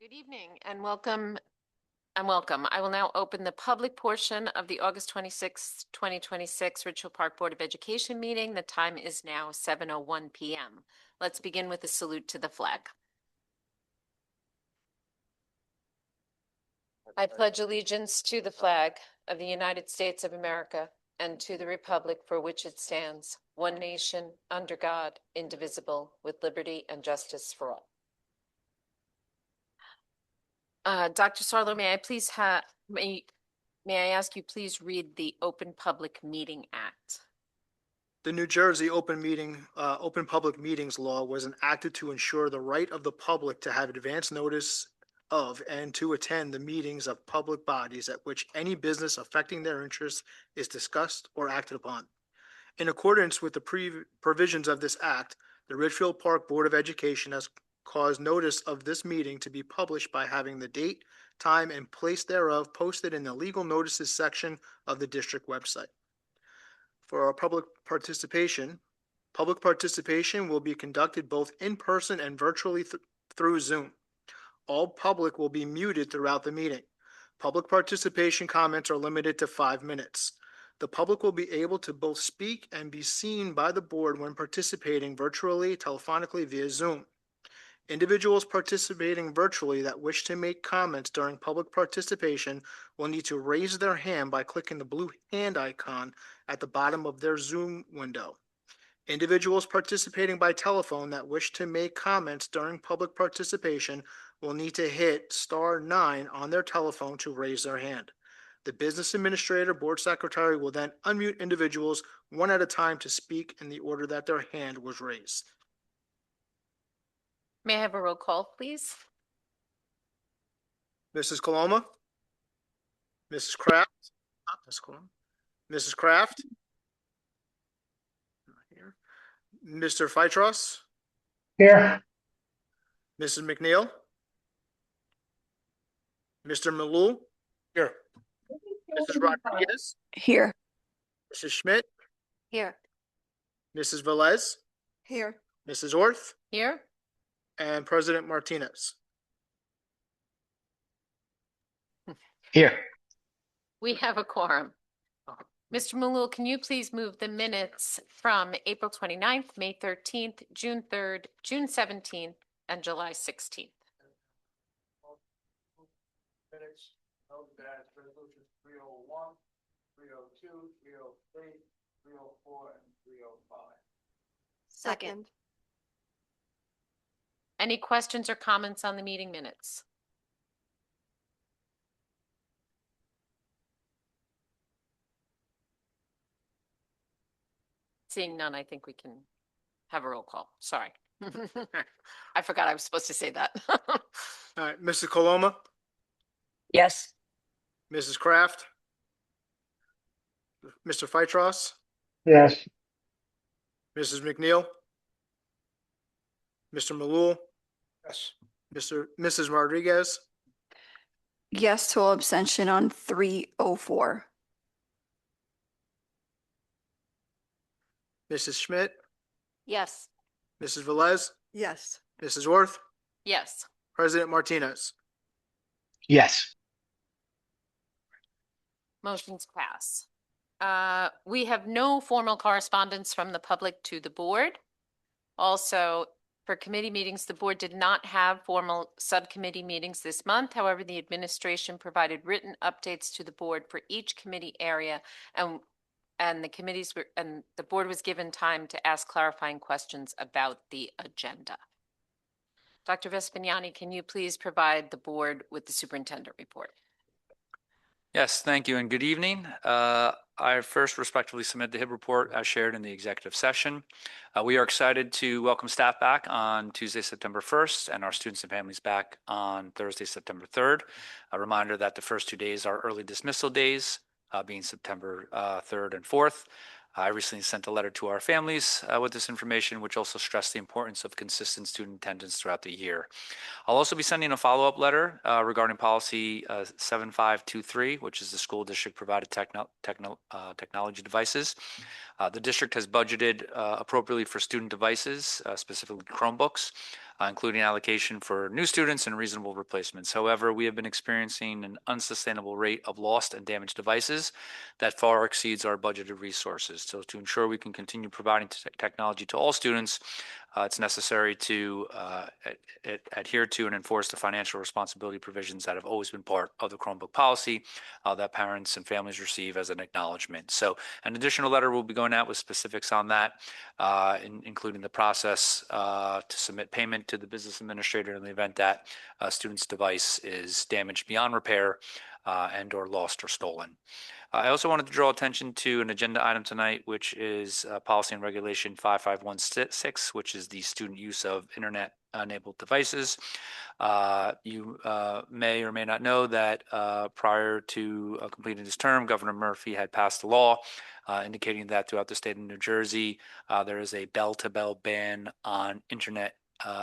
Good evening and welcome. I will now open the public portion of the August 26th, 2026 Ridgefield Park Board of Education meeting. The time is now 7:01 p.m. Let's begin with a salute to the flag. I pledge allegiance to the flag of the United States of America and to the republic for which it stands, one nation, under God, indivisible, with liberty and justice for all. Dr. Sarlo, may I please may I ask you please read the Open Public Meeting Act? The New Jersey Open Public Meetings Law was enacted to ensure the right of the public to have advance notice of and to attend the meetings of public bodies at which any business affecting their interests is discussed or acted upon. In accordance with the provisions of this act, the Ridgefield Park Board of Education has caused notice of this meeting to be published by having the date, time, and place thereof posted in the legal notices section of the district website. For our public participation will be conducted both in person and virtually through Zoom. All public will be muted throughout the meeting. Public participation comments are limited to 5 minutes. The public will be able to both speak and be seen by the board when participating virtually, telephonically, via Zoom. Individuals participating virtually that wish to make comments during public participation will need to raise their hand by clicking the blue hand icon at the bottom of their Zoom window. Individuals participating by telephone that wish to make comments during public participation will need to hit *9 on their telephone to raise their hand. The business administrator, board secretary will then unmute individuals one at a time to speak in the order that their hand was raised. May I have a roll call, please? Mrs. Coloma? Mrs. Kraft? Mrs. Kraft? Not here. Mr. Feitros? Here. Mrs. McNeil? Mr. Malul? Here. Mrs. Rodriguez? Here. Mrs. Schmidt? Here. Mrs. Velez? Here. Mrs. Orth? Here. And President Martinez? Here. We have a quorum. Mr. Malul, can you please move the minutes from April 29th, May 13th, June 3rd, June 17th, and July 16th? Minutes of that resolution 301, 302, 303, 304, and 305. Second. Any questions or comments on the meeting minutes? Seeing none, I think we can have a roll call. Sorry. I forgot I was supposed to say that. All right, Mrs. Coloma? Yes. Mrs. Kraft? Mr. Feitros? Yes. Mrs. McNeil? Mr. Malul? Yes. Mrs. Rodriguez? Yes to abstention on 304. Mrs. Schmidt? Yes. Mrs. Velez? Yes. Mrs. Orth? Yes. President Martinez? Yes. Motions pass. We have no formal correspondence from the public to the board. Also, for committee meetings, the board did not have formal subcommittee meetings this month. However, the administration provided written updates to the board for each committee area, and the board was given time to ask clarifying questions about the agenda. Dr. Vespignani, can you please provide the board with the superintendent report? Yes, thank you and good evening. I first respectfully submit the HIB report as shared in the executive session. We are excited to welcome staff back on Tuesday, September 1st, and our students and families back on Thursday, September 3rd. A reminder that the first 2 days are early dismissal days, being September 3rd and 4th. I recently sent a letter to our families with this information, which also stressed the importance of consistent student attendance throughout the year. I'll also be sending a follow-up letter regarding policy 7523, which is the school district provided technology devices. The district has budgeted appropriately for student devices, specifically Chromebooks. including allocation for new students and reasonable replacements. However, we have been experiencing an unsustainable rate of lost and damaged devices that far exceeds our budgeted resources. So to ensure we can continue providing technology to all students, it's necessary to adhere to and enforce the financial responsibility provisions that have always been part of the Chromebook policy that parents and families receive as an acknowledgement. So an additional letter will be going out with specifics on that, including the process to submit payment to the business administrator in the event that a student's device is damaged beyond repair and or lost or stolen. I also wanted to draw attention to an agenda item tonight, which is Policy and Regulation 5516, which is the student use of internet-enabled devices. You may or may not know that prior to completing his term, Governor Murphy had passed a law indicating that throughout the state of New Jersey, there is a bell-to-bell ban on internet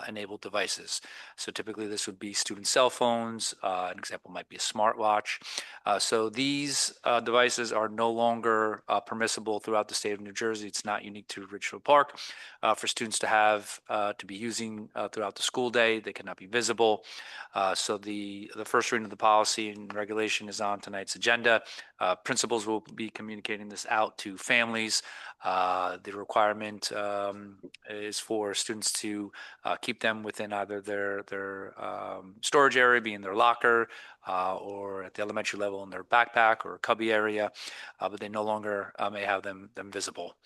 enabled devices. So typically this would be student cell phones. An example might be a smartwatch. So these devices are no longer permissible throughout the state of New Jersey. It's not unique to Ridgefield Park. For students to have to be using throughout the school day, they cannot be visible. So the first reading of the policy and regulation is on tonight's agenda. Principals will be communicating this out to families. The requirement is for students to keep them within either their storage area, being their locker, or at the elementary level in their backpack or cubby area, but they no longer may have them visible.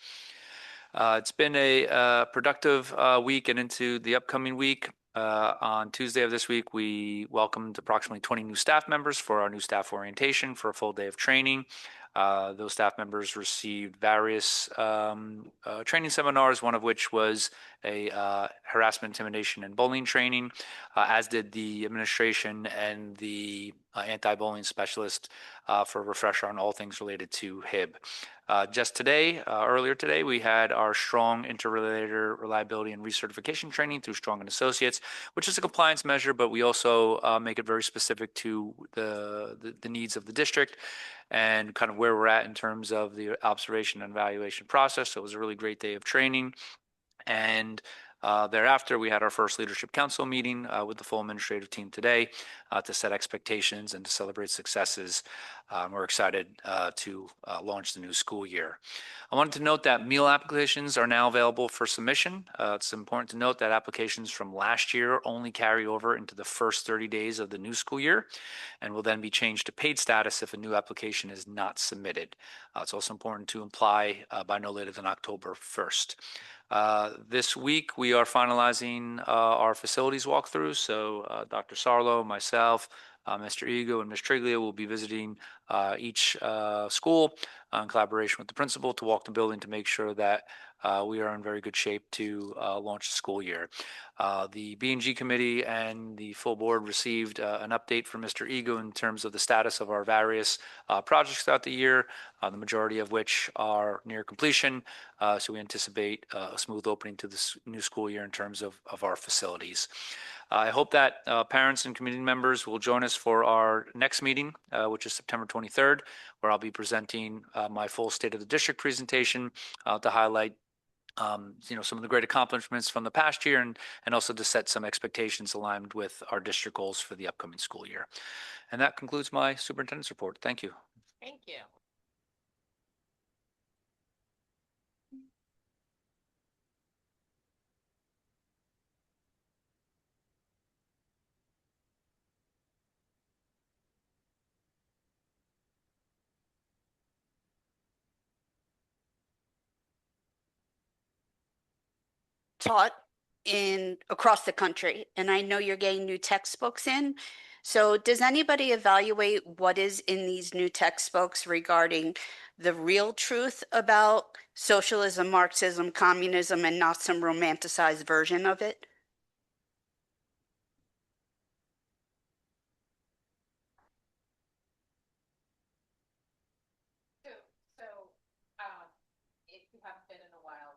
It's been a productive week and into the upcoming week. On Tuesday of this week, we welcomed approximately 20 new staff members for our new staff orientation for a full day of training. Those staff members received various training seminars, one of which was a harassment, intimidation, and bullying training, as did the administration and the anti-bullying specialist for a refresher on all things related to HIB. Just today, earlier today, we had our strong interrelator reliability and recertification training through Strong and Associates, which is a compliance measure, but we also make it very specific to the needs of the district and kind of where we're at in terms of the observation and evaluation process. So it was a really great day of training. And thereafter, we had our first leadership council meeting with the full administrative team today to set expectations and to celebrate successes. We're excited to launch the new school year. I wanted to note that meal applications are now available for submission. It's important to note that applications from last year only carry over into the first 30 days of the new school year and will then be changed to paid status if a new application is not submitted. It's also important to apply by no later than October 1st. This week, we are finalizing our facilities walkthrough. So Dr. Sarlo, myself, Mr. Ego, and Ms. Triglia will be visiting each school in collaboration with the principal to walk the building to make sure that we are in very good shape to launch the school year. The B&G committee and the full board received an update from Mr. Ego in terms of the status of our various projects throughout the year, the majority of which are near completion. So we anticipate a smooth opening to this new school year in terms of our facilities. I hope that parents and community members will join us for our next meeting, which is September 23rd, where I'll be presenting my full State of the District presentation to highlight some of the great accomplishments from the past year and also to set some expectations aligned with our district goals for the upcoming school year. And that concludes my superintendent's report. Thank you. Thank you. Taught in across the country, and I know you're getting new textbooks in. So does anybody evaluate what is in these new textbooks regarding the real truth about socialism, Marxism, communism, and not some romanticized version of it? So if you haven't been in a while,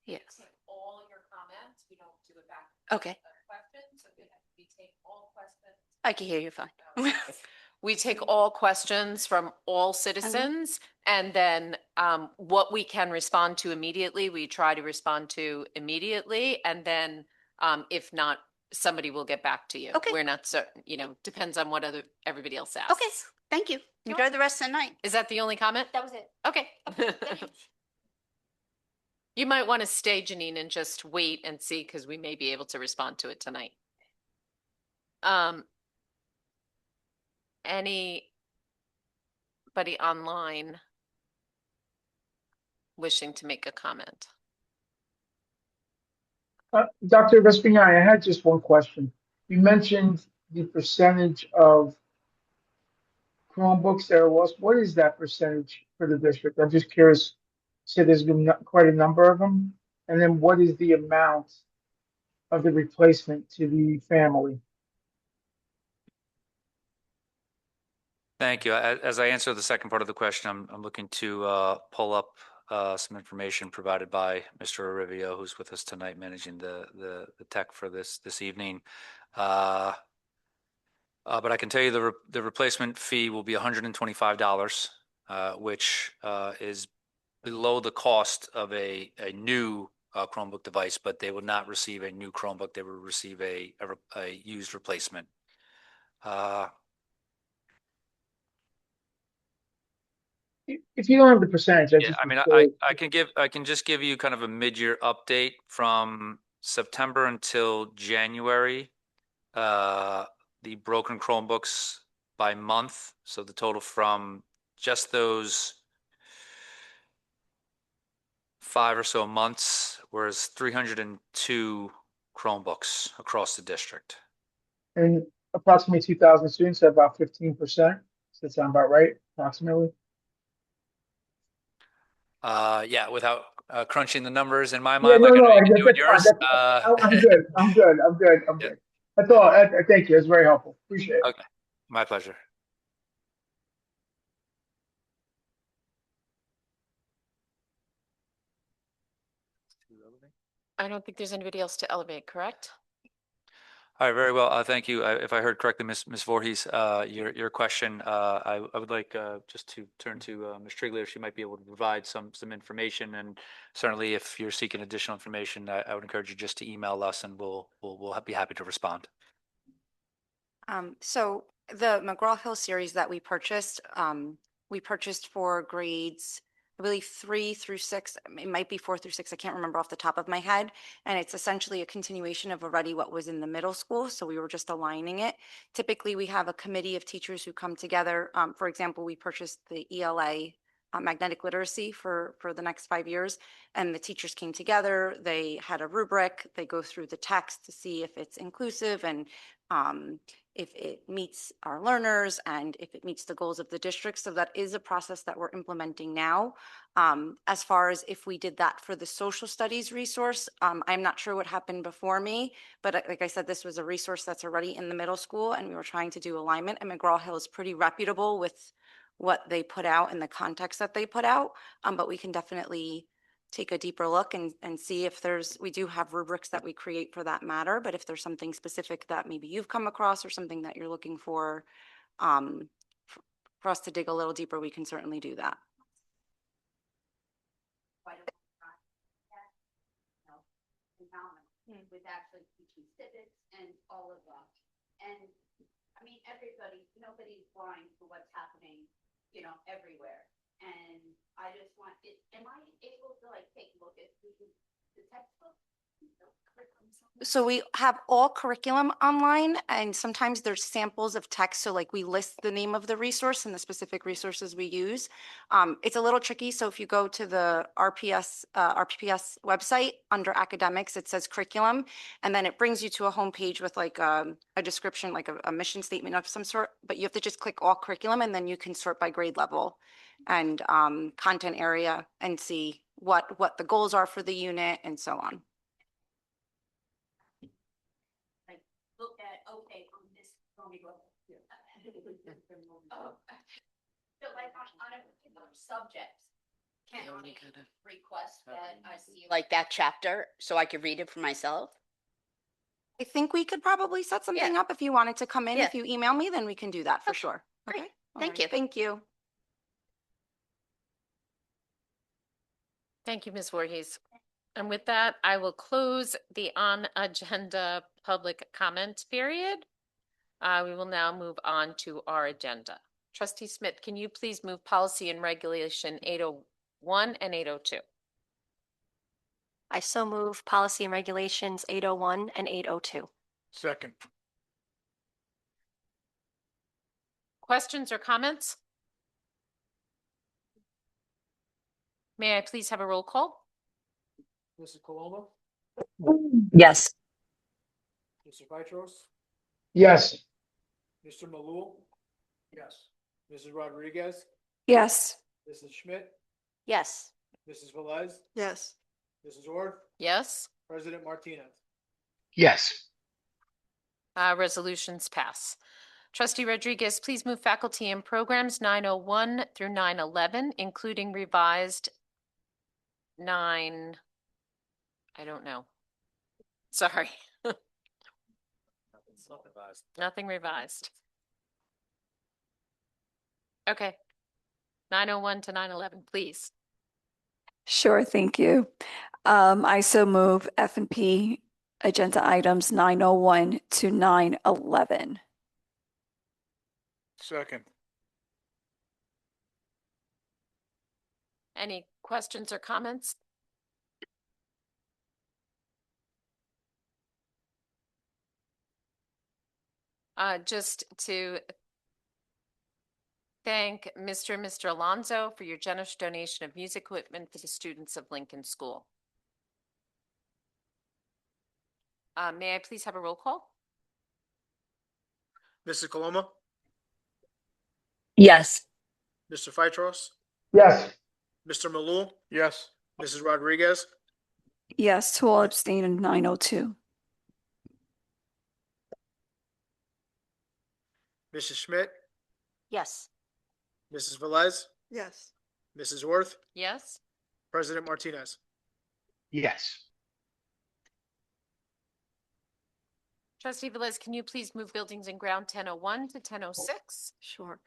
Yes. take all your comments. We don't do it back. Okay. Questions. So we take all questions. I can hear you fine. We take all questions from all citizens, and then what we can respond to immediately, we try to respond to immediately. And then if not somebody will get back to you. Okay. We're not certain, depends on what everybody else asks. Okay, thank you. Enjoy the rest of the night. Is that the only comment? That was it. Okay. You might want to stay, Janine, and just wait and see, because we may be able to respond to it tonight. Anybody online wishing to make a comment? Dr. Vespignani, I had just one question. You mentioned the percentage of Chromebooks that are lost. What is that percentage for the district? I'm just curious. So there's been quite a number of them. And then what is the amount of the replacement to the family? Thank you. As I answer the second part of the question, I'm looking to pull up some information provided by Mr. Arivio, who's with us tonight, managing the tech for this evening. But I can tell you the replacement fee will be $125, which is below the cost of a new Chromebook device, but they will not receive a new Chromebook. They will receive a used replacement. If you don't have the percentage, Yeah, I mean, I can just give you kind of a mid-year update from September until January. The broken Chromebooks by month. So the total from just those 5 or so months was 302 Chromebooks across the district. And approximately 2,000 students, so about 15%. Does that sound about right, approximately? Yeah, without crunching the numbers in my Yeah, mind, no, like I know no, you can do it that's fine. yours. That's fine. I'm good. I'm good. I'm good. I'm Yeah. good. That's all. Thank you. It's very helpful. Appreciate it. Okay, my pleasure. I don't think there's anybody else to elevate, correct? All right, very well. Thank you. If I heard correctly, Ms. Voorhees, your question, I would like just to turn to Ms. Triglia. She might be able to provide some information, and certainly if you're seeking additional information, I would encourage you just to email us, and we'll be happy to respond. So the McGraw-Hill series that we purchased for grades, I believe 3 through 6, it might be 4 through 6, I can't remember off the top of my head. And it's essentially a continuation of already what was in the middle school. So we were just aligning it. Typically, we have a committee of teachers who come together. For example, we purchased the ELA magnetic literacy for the next 5 years. And the teachers came together. They had a rubric. They go through the text to see if it's inclusive and if it meets our learners and if it meets the goals of the district. So that is a process that we're implementing now. As far as if we did that for the social studies resource, I'm not sure what happened before me, but like I said, this was a resource that's already in the middle school and we were trying to do alignment, and McGraw-Hill is pretty reputable with what they put out and the context that they put out. But we can definitely take a deeper look and see if we do have rubrics that we create for that matter, but if there's something specific that maybe you've come across or something that you're looking for us to dig a little deeper, we can certainly do that. With actually teaching civics and all of that. And I mean, nobody's blind to what's happening, everywhere. And I just want it, am I able to take a look at the textbook? So we have all curriculum online, and sometimes there's samples of text. So we list the name of the resource and the specific resources we use. It's a little tricky. So if you go to the RPPS website under academics, it says curriculum, and then it brings you to a homepage with a description, a mission statement of some sort, but you have to just click all curriculum, and then you can sort by grade level and content area and see what the goals are for the unit and so on. Look at, okay, on this. So on a particular subject, can I request that I see that chapter so I could read it for myself? I think we could probably set something up if you wanted to come in. Yeah. If you email me, then we can do that for sure. Great. Okay. Thank All right. you. Thank you. Thank you, Ms. Voorhees. And with that, I will close the on-agenda public comment period. We will now move on to our agenda. Trustee Smith, can you please move policy and regulation 801 and 802? I so move policy and regulations 801 and 802. Second. Questions or comments? May I please have a roll call? Mrs. Coloma, Yes. Mr. Vitros, Yes. Mr. Malul. Yes. Mrs. Rodriguez, Yes. Mrs. Schmidt, Yes. Mrs. Velez, Yes. Mrs. Orr, Yes. President Martinez. Yes. Resolutions pass. Trustee Rodriguez, please move faculty and programs 901 through 911, including revised 9, I don't know. Sorry. Nothing revised. Okay. 901 to 911, please. Sure, thank you. I so move F&P agenda items 901 to 911. Second. Any questions or comments? Just to thank Mr. and Mr. Alonso for your generous donation of music equipment for the students of Lincoln School. May I please have a roll call? Mrs. Coloma, Yes. Mr. Vitros, Yes. Mr. Malul, Yes. Mrs. Rodriguez, Yes, to all abstain in 902. Mrs. Schmidt, Yes. Mrs. Velez, Yes. Mrs. Orth, Yes. President Martinez. Yes. Trustee Velez, can you please move buildings and ground 1001 to 1006? Sure.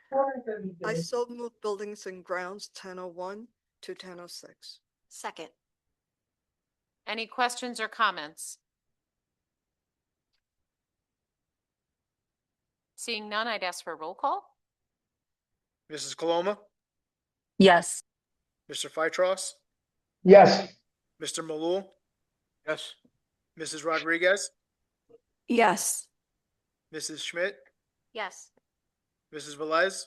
I so move buildings and grounds 1001 to 1006. Second. Any questions or comments? Seeing none, I'd ask for a roll call. Mrs. Coloma, Yes. Mr. Vitros, Yes. Mr. Malul, Yes. Mrs. Rodriguez, Yes. Mrs. Schmidt, Yes. Mrs. Velez,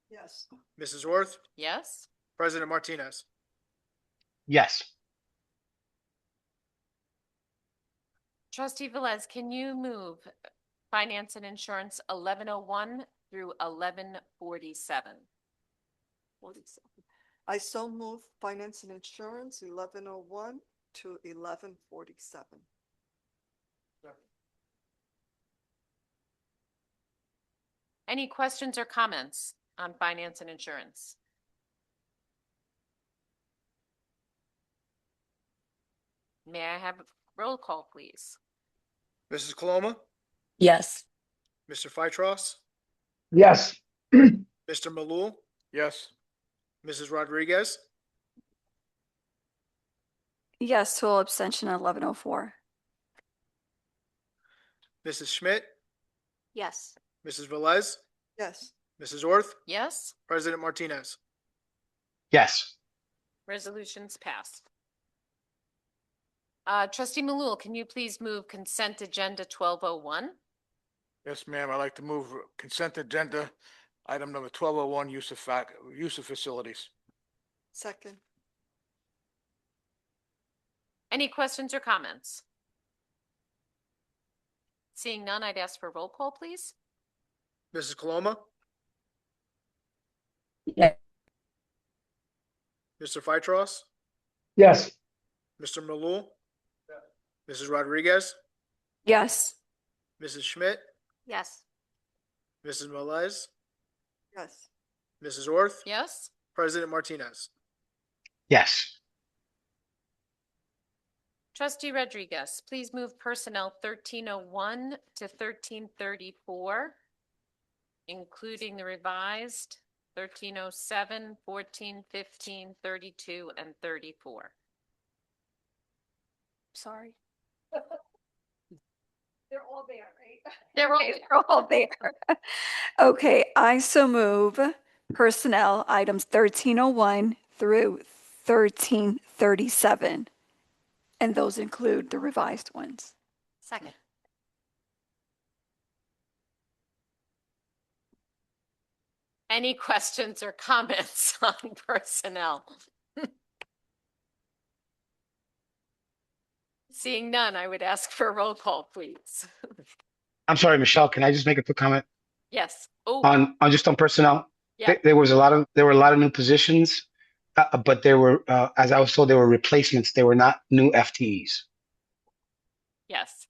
Yes. Mrs. Orth, Yes. President Martinez. Yes. Trustee Velez, can you move finance and insurance 1101 through 1147? I so move finance and insurance 1101 to 1147. Any questions or comments on finance and insurance? May I have a roll call, please? Mrs. Coloma, Yes. Mr. Vitros, Yes. Mr. Malul, Yes. Mrs. Rodriguez, Yes, to all abstention at 1104. Mrs. Schmidt, Yes. Mrs. Velez, Yes. Mrs. Orth, Yes. President Martinez. Yes. Resolutions passed. Trustee Malul, can you please move consent agenda 1201? Yes, ma'am. I'd like to move consent agenda item number 1201, use of facilities. Second. Any questions or comments? Seeing none, I'd ask for a roll call, please. Mrs. Coloma, Yes. Mr. Vitros, Yes. Mr. Malul, Mrs. Rodriguez, Yes. Mrs. Schmidt, Yes. Mrs. Velez, Yes. Mrs. Orth, Yes. President Martinez. Yes. Trustee Rodriguez, please move personnel 1301 to 1334, including the revised 1307, 14, 15, 32, and 34. Sorry. They're all there, right? They're all They're all there. Okay, I so move personnel items 1301 through 1337. And those include the revised ones. Second. Any questions or comments on personnel? Seeing none, I would ask for a roll call, please. I'm sorry, Michelle, can I just make a quick comment Yes. Oh, on just on personnel? yeah. There were a lot of new positions, but there were, as I was told, there were replacements. They were not new FTEs. Yes.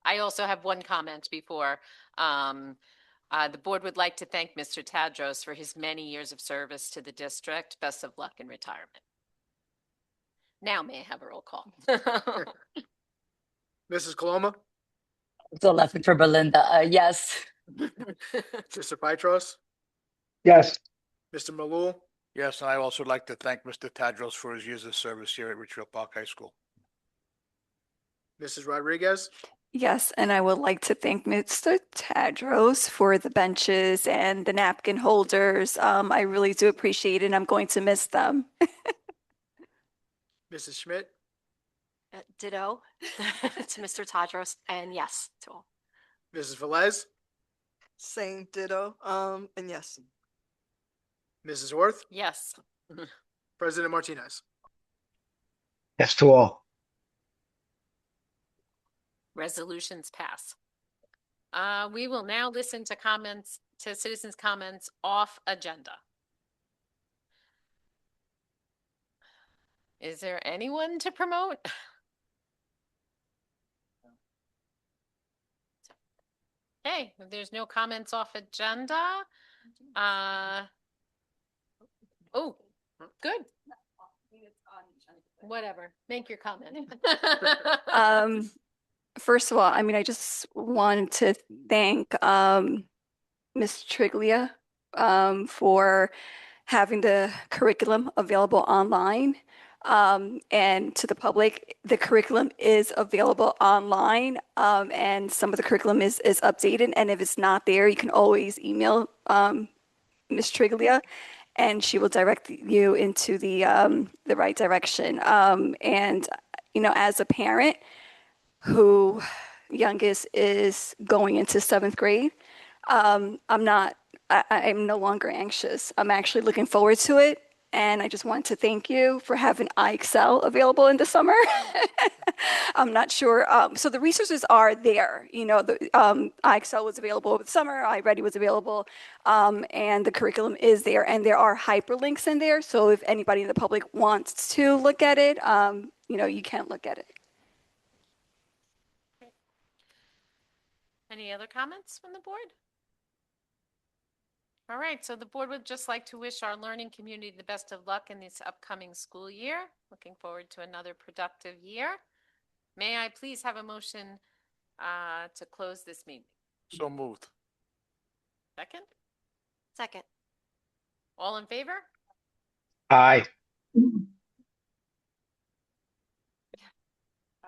I also have one comment before. The board would like to thank Mr. Tadros for his many years of service to the district. Best of luck in retirement. Now may I have a roll call? Mrs. Coloma, So laughing for Belinda. Yes. Mr. Pytros, Yes. Mr. Malul, Yes, and I also like to thank Mr. Tadros for his years of service here at Richfield Park High School. Mrs. Rodriguez, Yes, and I would like to thank Mr. Tadros for the benches and the napkin holders. I really do appreciate it. And I'm going to miss them. Mrs. Schmidt, Ditto to Mr. Tadros, and yes to all. Mrs. Velez, Same ditto, and yes. Mrs. Orth, Yes. President Martinez. Yes to all. Resolutions pass. We will now listen to comments, to citizens' comments off agenda. Is there anyone to promote? Hey, if there's no comments off agenda, oh, good. Whatever, make your comment. First of all, I mean, I just wanted to thank Ms. Triglia for having the curriculum available online. And to the public, the curriculum is available online, and some of the curriculum is updated. And if it's not there, you can always email Ms. Triglia, and she will direct you into the right direction. And you know, as a parent who youngest is going into 7th grade, I'm no longer anxious. I'm actually looking forward to it. And I just want to thank you for having iExcel available in the summer. I'm not sure. So the resources are there. You know, the iExcel was available over the summer. iReady was available, and the curriculum is there. And there are hyperlinks in there. So if anybody in the public wants to look at it, you know, you can look at it. Any other comments from the board? All right, so the board would just like to wish our learning community the best of luck in this upcoming school year. Looking forward to another productive year. May I please have a motion to close this meeting? So moved. Second? Second. All in favor? Aye.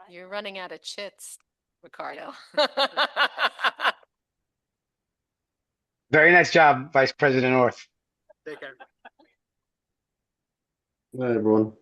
You're running out of chits, Ricardo. Very nice job, Vice President Orth. Take care. Good night, everyone.